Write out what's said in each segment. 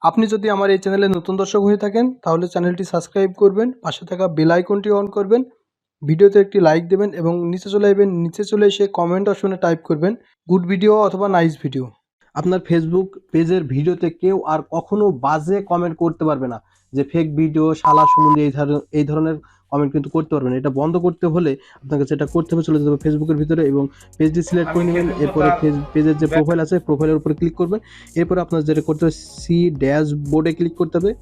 আপনি যদি আমার এই চ্যানেলে নতুন দর্শক হয়ে থাকেন তাহলে চ্যানেলটি সাবস্ক্রাইব করবেন, পাশে থাকা বেল আইকনটি অন করবেন, ভিডিওতে একটি লাইক দেবেন এবং নিচে চলে এসে কমেন্ট অপশনে টাইপ করবেন গুড ভিডিও অথবা নাইস ভিডিও। আপনার ফেসবুক পেজের ভিডিওতে কেউ আর কখনো বাজে কমেন্ট করতে পারবে না, যে ফেক ভিডিও শালা সম্বন্ধে এই ধরনের কমেন্ট কিন্তু করতে পারবেন। এটা বন্ধ করতে হলে আপনাকে যেটা করতে হবে, চলে যেতে হবে ফেসবুকের ভিতরে এবং পেজটি সিলেক্ট করে নেবেন। এরপরে পেজের যে প্রোফাইল আছে প্রোফাইলের উপরে ক্লিক করবেন। এরপরে আপনার যেটা করতে হবে সি ড্যাশবোর্ডে ক্লিক করতে হবে।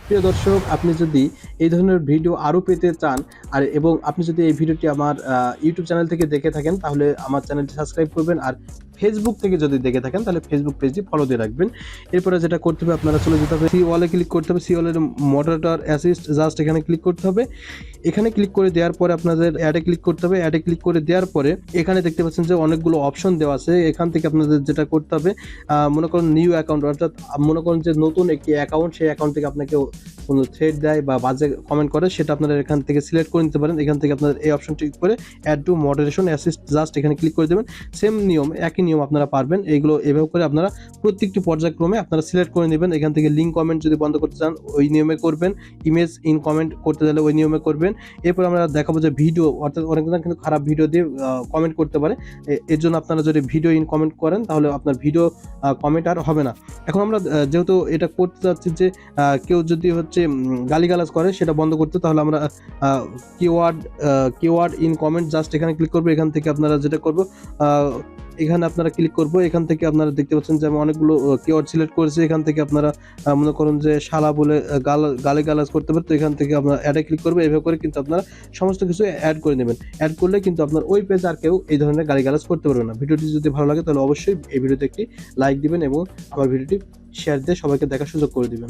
প্রিয় দর্শক, আপনি যদি এই ধরনের ভিডিও আরও পেতে চান এবং আপনি যদি এই ভিডিওটি আমার ইউটিউব চ্যানেল থেকে দেখে থাকেন তাহলে আমার চ্যানেলটি সাবস্ক্রাইব করবেন, আর ফেসবুক থেকে যদি দেখে থাকেন তাহলে ফেসবুক পেজটি ফলো দিয়ে রাখবেন। এরপরে যেটা করতে হবে, আপনারা চলে যেতে হবে সি ওয়ালে ক্লিক করতে হবে। সি ওয়ালের মডারেটর অ্যাসিস্ট জাস্ট এখানে ক্লিক করতে হবে। এখানে ক্লিক করে দেওয়ার পরে আপনাদের অ্যাডে ক্লিক করতে হবে। অ্যাডে ক্লিক করে দেওয়ার পরে এখানে দেখতে পাচ্ছেন যে অনেকগুলো অপশন দেওয়া আছে। এখান থেকে আপনাদের যেটা করতে হবে, মনে করেন নিউ অ্যাকাউন্ট, অর্থাৎ মনে করেন যে নতুন একটি অ্যাকাউন্ট, সেই অ্যাকাউন্ট থেকে আপনাকে কোনো থ্রেড দেয় বা বাজে কমেন্ট করে, সেটা আপনারা এখান থেকে সিলেক্ট করে নিতে পারেন। এখান থেকে আপনাদের এই অপশনটি করে add to moderation assist just এখানে ক্লিক করে দেবেন। সেম নিয়ম, একই নিয়ম আপনারা পারবেন। এইগুলো এভাবে করে আপনারা প্রত্যেকটি পর্যায়ক্রমে আপনারা সিলেক্ট করে নেবেন। এখান থেকে লিঙ্ক কমেন্ট যদি বন্ধ করতে চান ওই নিয়মে করবেন, ইমেজ ইন কমেন্ট করতে চাইলে ওই নিয়মে করবেন। এরপর আমরা দেখাবো যে ভিডিও, অর্থাৎ অনেকজন কিন্তু খারাপ ভিডিও দিয়ে কমেন্ট করতে পারে। এর জন্য আপনারা যদি ভিডিও ইন কমেন্ট করেন তাহলে আপনার ভিডিও কমেন্ট আর হবে না। এখন আমরা যেহেতু এটা করতে চাচ্ছি যে কেউ যদি হচ্ছে গালিগালাজ করে সেটা বন্ধ করতে, তাহলে আমরা কিওয়ার্ড ইন কমেন্ট জাস্ট এখানে ক্লিক করবো। এখান থেকে আপনারা যেটা করবো, এখানে আপনারা ক্লিক করবো। এখান থেকে আপনারা দেখতে পাচ্ছেন যে আমি অনেকগুলো কিওয়ার্ড সিলেক্ট করেছি। এখান থেকে আপনারা মনে করুন যে শালা বলে গালিগালাজ করতে পারে, তো এখান থেকে আপনারা অ্যাডে ক্লিক করবে। এভাবে করে কিন্তু আপনারা সমস্ত কিছু অ্যাড করে নেবেন। অ্যাড করলে কিন্তু আপনার ওই পেজ আর কেউ এই ধরনের গালিগালাজ করতে পারবে না। ভিডিওটি যদি ভালো লাগে তাহলে অবশ্যই এই ভিডিওতে একটি লাইক দিবেন এবং আমার ভিডিওটি শেয়ার দিয়ে সবাইকে দেখার সুযোগ করে দিবেন।